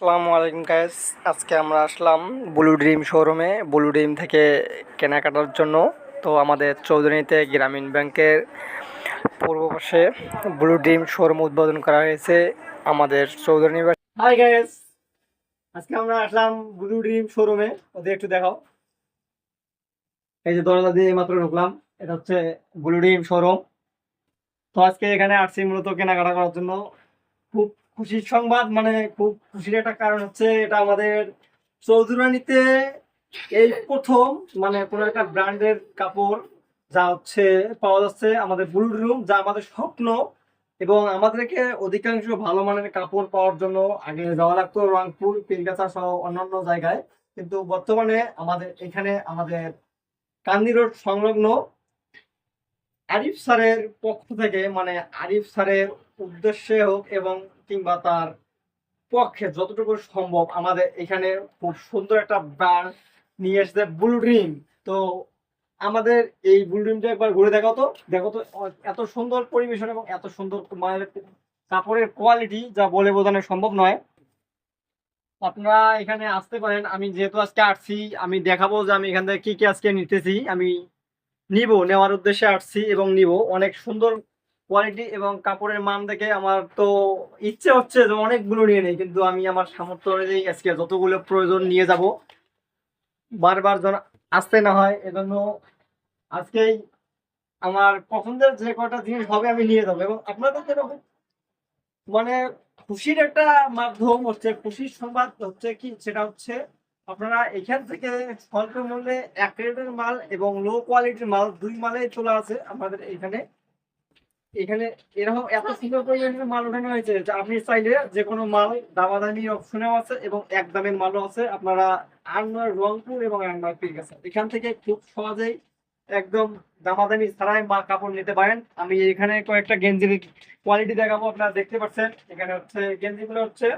আসসালামু আলাইকুম গাইস। আজকে আমরা আসলাম ব্লু ড্রিম শোরুমে ব্লু ড্রিম থেকে কেনাকাটার জন্য। তো আমাদের চৌধুরীতে গ্রামীণ ব্যাংকের পূর্ব পাশে ব্লু ড্রিম শোরুম উদ্বোধন করা হয়েছে আমাদের চৌধুরী। হাই গাইস, আজকে আমরা আসলাম ব্লু ড্রিম শোরুমে। ওদের একটু দেখাও। এই যে দরজা দিয়ে মাত্র ঢুকলাম, এটা হচ্ছে ব্লু ড্রিম শোরুম। তো আজকে এখানে আসছি মূলত কেনাকাটা করার জন্য। খুব খুশির সংবাদ, মানে খুব খুশির একটা কারণ হচ্ছে এটা আমাদের চৌধুরানীতে এই প্রথম মানে কোনো একটা ব্র্যান্ডের কাপড় যা হচ্ছে পাওয়া যাচ্ছে আমাদের ব্লু রুম, যা আমাদের স্বপ্ন। এবং আমাদেরকে অধিকাংশ ভালো মানের কাপড় পাওয়ার জন্য আগে যাওয়া লাগতো রংপুর, পিলগাছা সহ অন্যান্য জায়গায়। কিন্তু বর্তমানে আমাদের এখানে আমাদের কান্দি রোড সংলগ্ন আরিফ স্যারের পক্ষ থেকে, মানে আরিফ স্যারের উদ্দেশ্যে হোক এবং কিংবা তার পক্ষে যতটুকু সম্ভব আমাদের এখানে খুব সুন্দর একটা ব্র্যান্ড নিয়ে এসেছে ব্লু ড্রিম। তো আমাদের এই ব্লু ড্রিমটা একবার ঘুরে দেখাও তো, দেখো তো এত সুন্দর পরিবেশন এবং এত সুন্দর মানের কাপড়ের কোয়ালিটি যা বলে বোঝানো সম্ভব নয়। আপনারা এখানে আসতে পারেন। আমি যেহেতু আজকে আসছি, আমি দেখাবো যে আমি এখান থেকে কি কি আজকে নিতেছি। আমি নেওয়ার উদ্দেশ্যে আসছি এবং নিব। অনেক সুন্দর কোয়ালিটি এবং কাপড়ের মান দেখে আমার তো ইচ্ছে হচ্ছে যে অনেকগুলো নিয়ে নেই, কিন্তু আমি আমার সামর্থ্য অনুযায়ী আজকে যতগুলো প্রয়োজন নিয়ে যাব, বারবার যেন আসতে না হয়। এজন্য আজকেই আমার পছন্দের যে কটা জিনিস হবে আমি নিয়ে যাবো। এবং আপনাদের যেরকম মানে খুশির একটা মাধ্যম হচ্ছে, খুশির সংবাদ হচ্ছে কি, সেটা হচ্ছে আপনারা এখান থেকে স্বল্প মূল্যে এক রেটের মাল এবং লো কোয়ালিটির মাল, দুই মালে চলে আছে আমাদের এখানে। এখানে এরকম এত সুন্দর পরিমাণের মাল ওঠানো হয়েছে যে আপনি চাইলে যে কোনো মাল দামাদামি অপশনেও আছে এবং এক দামের মালও আছে। আপনারা আনোয়ার রংপুর এবং আনোয়ার পীরগাছা এখান থেকে খুব সহজেই একদম দামাদামি ছাড়াই মা কাপড় নিতে পারেন। আমি এখানে কয়েকটা গেঞ্জির কোয়ালিটি দেখাবো। আপনারা দেখতে পাচ্ছেন এখানে হচ্ছে গেঞ্জিগুলো হচ্ছে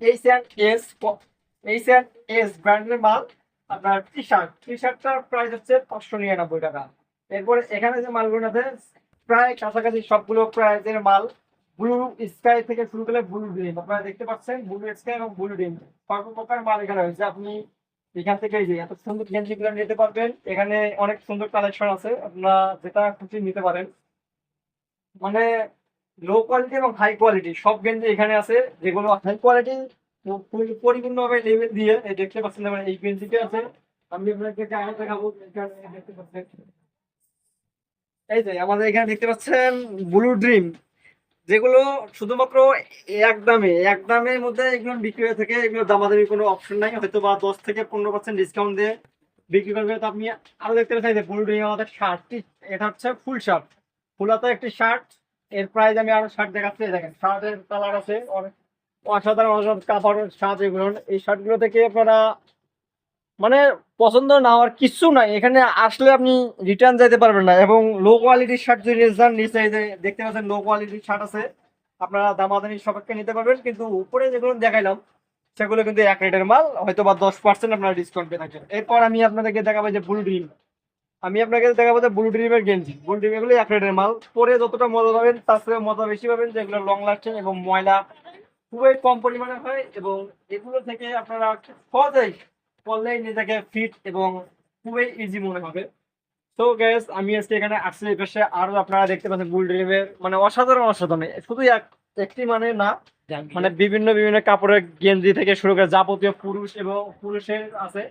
এইচ অ্যান্ড এস, ব্র্যান্ডের মাল। আপনার টি শার্টটার প্রাইস হচ্ছে 599 টাকা। এরপরে এখানে যে মালগুলো আছে প্রায় কাছাকাছি সবগুলো প্রাইজের মাল। ব্লু স্কাই থেকে শুরু করে ব্লু ড্রিম, আপনারা দেখতে পাচ্ছেন ব্লু স্কাই এবং ব্লু ড্রিম সর্বপ্রকার মাল এখানে হয়েছে। আপনি এখান থেকে এই যে এত সুন্দর গেঞ্জিগুলো নিতে পারবেন। এখানে অনেক সুন্দর কালেকশন আছে, আপনারা যেটা খুশি নিতে পারেন। মানে লো কোয়ালিটি এবং হাই কোয়ালিটি সব গেঞ্জি এখানে আছে। যেগুলো হাই কোয়ালিটি পরিপূর্ণভাবে লেভেল দিয়ে এই দেখতে পাচ্ছেন, মানে এই গেঞ্জিটা আছে। আমি আপনাকে আরো দেখাবো। এখানে দেখতে পাচ্ছেন এই যে আমাদের এখানে দেখতে পাচ্ছেন ব্লু ড্রিম, যেগুলো শুধুমাত্র এক দামের মধ্যে এগুলো বিক্রি হয়ে থাকে। এগুলো দামাদামি কোনো অপশন নাই, হয়তো বা 10 থেকে 15% ডিসকাউন্ট দিয়ে বিক্রি করবে। তো আপনি আরো দেখতে পাচ্ছেন যে ব্লু ড্রিম আমাদের শার্টটি, এটা হচ্ছে ফুল শার্ট, ফুলাতো একটি শার্ট। এর প্রাইস আমি আরো শার্ট দেখাচ্ছি। এই দেখেন শার্টের কালার আছে অনেক অসাধারণ অসাধারণ কাপড়ের শার্ট এগুলো। এই শার্টগুলো থেকে আপনারা মানে পছন্দ না হওয়ার কিছু নাই, এখানে আসলে আপনি রিটার্ন যাইতে পারবেন না। এবং লো কোয়ালিটির শার্ট যদি যান, নিচে এই যে দেখতে পাচ্ছেন লো কোয়ালিটির শার্ট আছে, আপনারা দামাদামি সাপেক্ষে নিতে পারবেন। কিন্তু উপরে যেগুলো দেখাইলাম সেগুলো কিন্তু এক রেটের মাল, হয়তো বা 10% আপনারা ডিসকাউন্ট পেয়ে থাকবেন। এরপর আমি আপনাদেরকে দেখাবো যে ব্লু ড্রিম, আমি আপনাকে দেখাবো যে ব্লু ড্রিমের গেঞ্জি। ব্লু ড্রিম এগুলো এক রেটের মাল, পরে যতটা মজা পাবেন তার থেকে মজা বেশি পাবেন। যেগুলো লং লাস্টিং এবং ময়লা খুবই কম পরিমাণে হয়। এবং এগুলো থেকে আপনারা খুব সহজেই পরলেই নিজেকে ফিট এবং খুবই ইজি মনে হবে। তো গ্যাস আমি আজকে এখানে আসছি, এই পাশে আরো আপনারা দেখতে পাচ্ছেন বুল ড্রিমের মানে অসাধারণ অসাধারণ, শুধু একটি মানে না, মানে বিভিন্ন বিভিন্ন কাপড়ের গেঞ্জি থেকে শুরু করে যাবতীয় পুরুষ এবং পুরুষের আছে।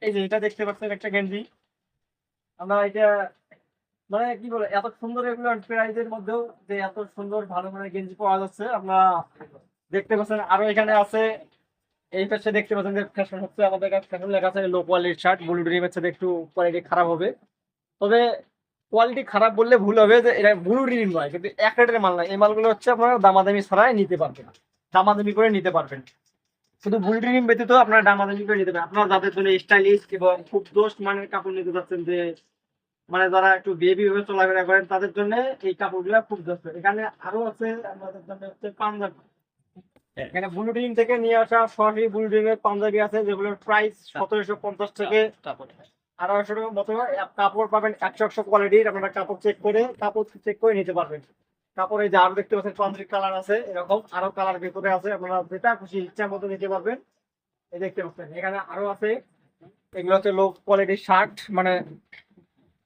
এই যে এটা দেখতে পাচ্ছেন একটা গেঞ্জি, আমরা এটা মানে কি বলে এত সুন্দর এগুলো প্রাইজের মধ্যেও যে এত সুন্দর ভালো মানের গেঞ্জি পাওয়া যাচ্ছে আপনারা দেখতে পাচ্ছেন। আরো এখানে আছে এই পাশে দেখতে পাচ্ছেন যে ফ্যাশন হচ্ছে, আমাদের কাছে ফ্যাশন লেখা আছে লো কোয়ালিটির শার্ট। ব্লু ড্রিমের সাথে একটু কোয়ালিটি খারাপ হবে, তবে কোয়ালিটি খারাপ বললে ভুল হবে যে এটা ব্লু ড্রিম নয়, কিন্তু এক রেটের মাল নয়। এই মালগুলো হচ্ছে আপনারা দামাদামি ছাড়াই নিতে পারবেন, দামাদামি করে নিতে পারবেন। শুধু ব্লু ড্রিম ব্যতীত আপনারা দামাদামি করে নিতে পারবেন। আপনারা যাদের জন্য স্টাইলিশ এবং খুব দোষ মানের কাপড় নিতে চাচ্ছেন, যে মানে যারা একটু বেবি ভাবে চলাফেরা করেন, তাদের জন্য এই কাপড়গুলো খুব দোষ। এখানে আরো আছে আমাদের জন্য হচ্ছে পাঞ্জাবি। এখানে ব্লু ড্রিম থেকে নিয়ে আসা সরাসরি ব্লু ড্রিমের পাঞ্জাবি আছে, যেগুলোর প্রাইস 1750 থেকে 1800 টাকার মতো। কাপড় পাবেন 100 কোয়ালিটির, আপনারা কাপড় চেক করে নিতে পারবেন। কাপড়ে যে আরো দেখতে পাচ্ছেন চন্দ্রিক কালার আছে, এরকম আরো কালার ভেতরে আছে, আপনারা যেটা খুশি ইচ্ছা মতো নিতে পারবেন। এই দেখতে পাচ্ছেন এখানে আরো আছে, এগুলো হচ্ছে লো কোয়ালিটির শার্ট, মানে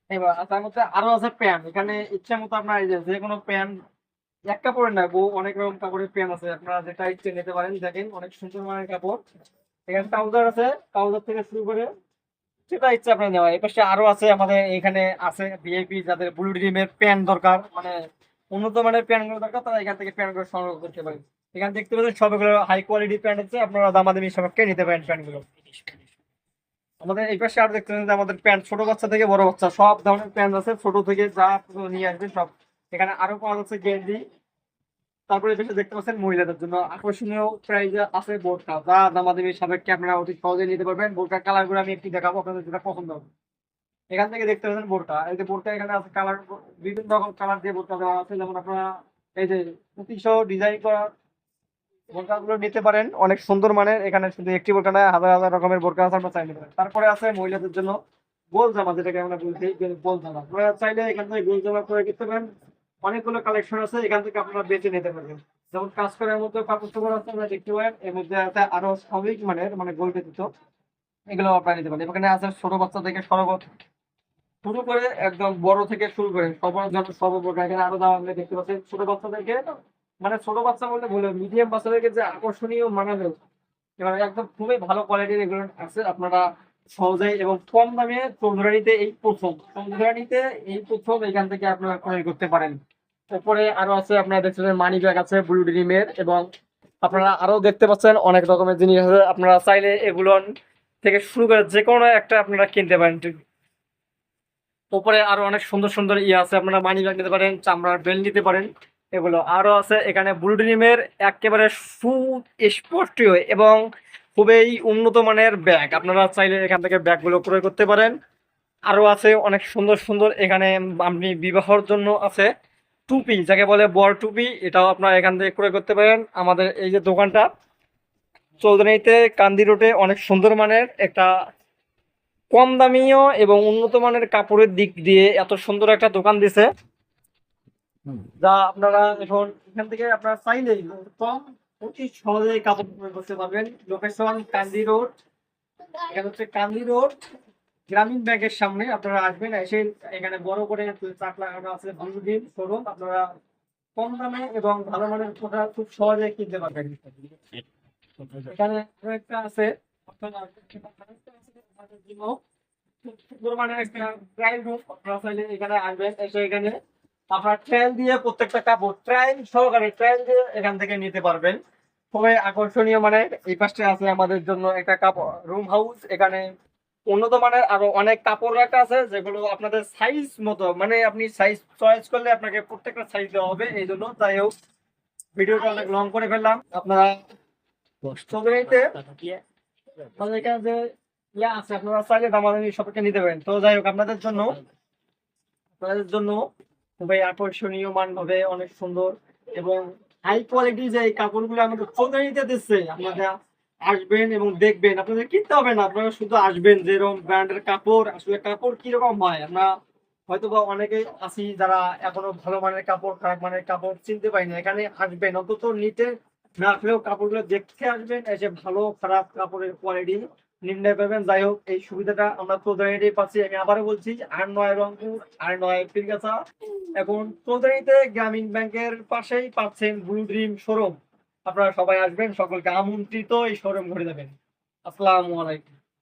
এবার তার মধ্যে আরো আছে প্যান্ট। এখানে ইচ্ছা মতো আপনার এই যে কোনো প্যান্ট এক কাপড়ের না, অনেক রকম কাপড়ের প্যান্ট আছে, আপনারা যেটা ইচ্ছে নিতে পারেন। দেখেন অনেক সুন্দর মানের কাপড়। এখানে ট্রাউজার আছে, ট্রাউজার থেকে শুরু করে যেটা ইচ্ছা আপনার নেওয়া। এই পাশে আরো আছে, আমাদের এখানে আছে ভিআইপি যাদের ব্লু ড্রিমের প্যান্ট দরকার, মানে উন্নত মানের প্যান্ট গুলো দরকার, তারা এখান থেকে প্যান্ট গুলো সংগ্রহ করতে পারেন। এখানে দেখতে পাচ্ছেন সবগুলো হাই কোয়ালিটি প্যান্ট আছে, আপনারা দামাদামি সাপেক্ষে নিতে পারেন প্যান্ট গুলো। আমাদের এই পাশে আর দেখতে পাচ্ছেন যে আমাদের প্যান্ট ছোট বাচ্চা থেকে বড় বাচ্চা সব ধরনের প্যান্ট আছে, ছোট থেকে যা আপনারা নিয়ে আসবেন সব। এখানে আরো পাওয়া যাচ্ছে গেঞ্জি। তারপরে এই পাশে দেখতে পাচ্ছেন মহিলাদের জন্য আকর্ষণীয় প্রাইজে আছে বোরকা, যা দামাদামি সাপেক্ষে আপনারা অতি সহজে নিতে পারবেন। বোরকার কালার গুলো আমি একটু দেখাবো, আপনাদের যেটা পছন্দ হবে। এখান থেকে দেখতে পাচ্ছেন বোরকা, এই যে বোরকা এখানে আছে কালার, বিভিন্ন রকম কালার দিয়ে বোরকা দেওয়া আছে, যেমন আপনারা এই যে পুঁতিসহ ডিজাইন করা বোরকা গুলো নিতে পারেন, অনেক সুন্দর মানের। এখানে শুধু একটি বোরকা না, হাজার হাজার রকমের বোরকা আছে, আপনারা চাইতে পারেন। তারপরে আছে মহিলাদের জন্য গোল জামা, যেটাকে আমরা বলছি গোল জামা, আপনারা চাইলে এখান থেকে গোল জামা করে কিনতে পারেন। অনেকগুলো কালেকশন আছে, এখান থেকে আপনারা বেছে নিতে পারবেন। যেমন কাজ করার মতো কাপড় চোপড় আছে, আমরা দেখতে পারেন। এর মধ্যে আছে আরো স্বাভাবিক মানের, মানে গোল ব্যতীত, এগুলো আপনারা নিতে পারেন। এখানে আছে ছোট বাচ্চা থেকে শুরু করে একদম বড় থেকে শুরু করে সবার জন্য সর্বপ্রকার। এখানে আরো দাম আপনি দেখতে পাচ্ছেন ছোট বাচ্চা থেকে, মানে ছোট বাচ্চা বলতে ভুল, মিডিয়াম বাচ্চাদেরকে যে আকর্ষণীয় মানাবে, এবার একদম খুবই ভালো কোয়ালিটির এগুলো আছে। আপনারা সহজেই এবং কম দামে চৌধুরানীতে এই প্রথম এখান থেকে আপনারা ক্রয় করতে পারেন। তারপরে আরো আছে, আপনারা দেখছেন মানি ব্যাগ আছে ব্লু ড্রিমের, এবং আপনারা আরো দেখতে পাচ্ছেন অনেক রকমের জিনিস আছে। আপনারা চাইলে এগুলো থেকে শুরু করে যে কোনো একটা আপনারা কিনতে পারেন। উপরে আরো অনেক সুন্দর সুন্দর ইয়ে আছে, আপনারা মানি ব্যাগ নিতে পারেন, চামড়ার বেল্ট নিতে পারেন। এগুলো আরো আছে এখানে ব্লু ড্রিমের একেবারে সুস্পষ্টীয় এবং খুবই উন্নত মানের ব্যাগ, আপনারা চাইলে এখান থেকে ব্যাগগুলো ক্রয় করতে পারেন। আরো আছে অনেক সুন্দর সুন্দর, এখানে আপনি বিবাহর জন্য আছে টুপি, যাকে বলে বর টুপি, এটাও আপনারা এখান থেকে ক্রয় করতে পারেন। আমাদের এই যে দোকানটা চৌধুরীতে কান্দি রোডে অনেক সুন্দর মানের একটা কম দামিও এবং উন্নত মানের কাপড়ের দিক দিয়ে এত সুন্দর একটা দোকান দিছে, যা আপনারা এখন এখান থেকে আপনারা চাইলে কম অতি সহজে কাপড় ক্রয় করতে পারবেন। লোকেশন কান্দি রোড, এখানে হচ্ছে কান্দি রোড গ্রামীণ ব্যাংকের সামনে। আপনারা আসবেন, এসে এখানে বড় করে চাট লাগানো আছে ব্লুডিন শোরুম, আপনারা কম দামে এবং ভালো মানের প্রোডাক্ট খুব সহজে কিনতে পারবেন। এখানে আরো একটা আছে, এখানে আসবেন, এসে এখানে আপনার ট্রায়াল দিয়ে প্রত্যেকটা কাপড় ট্রায়াল সহকারে ট্রায়াল দিয়ে এখান থেকে নিতে পারবেন। খুবই আকর্ষণীয়, মানে এই পাশে আছে আমাদের জন্য একটা কাপড় রুম হাউস, এখানে উন্নত মানের আরো অনেক কাপড় রাখা আছে, যেগুলো আপনাদের সাইজ মতো, মানে আপনি সাইজ চয়েস করলে আপনাকে প্রত্যেকটা সাইজ দেওয়া হবে। এই জন্য যাই হোক, ভিডিওটা অনেক লং করে ফেললাম। আপনারা চৌধুরীতে এখানে যে ইয়া আছে, আপনারা চাইলে দামাদামি সবকে নিতে পারেন। তো যাই হোক, আপনাদের জন্য খুবই আকর্ষণীয় মান হবে, অনেক সুন্দর এবং হাই কোয়ালিটি যে এই কাপড়গুলো আমাদের চৌধুরীতে দিচ্ছে, আপনারা আসবেন এবং দেখবেন। আপনাদের কিনতে হবে না, আপনারা শুধু আসবেন। যেরকম ব্র্যান্ডের কাপড়, আসলে কাপড় কিরকম হয় আমরা হয়তো বা অনেকে আছি যারা এখনো ভালো মানের কাপড় খারাপ মানের কাপড় চিনতে পারি না। এখানে আসবেন, অন্তত নিতে না আসলেও কাপড়গুলো দেখতে আসবেন, এসে ভালো খারাপ কাপড়ের কোয়ালিটি নির্ণয় করবেন। যাই হোক, এই সুবিধাটা আমরা চৌধুরীতেই পাচ্ছি। আমি আবারও বলছি, 8-9 রংপুর, 8-9 পীরগাছা। এখন চৌধুরীতে গ্রামীণ ব্যাংকের পাশেই পাচ্ছেন ব্লু ড্রিম শোরুম। আপনারা সবাই আসবেন, সকলকে আমন্ত্রিত এই শোরুম ঘুরে যাবেন। আসসালামু আলাইকুম।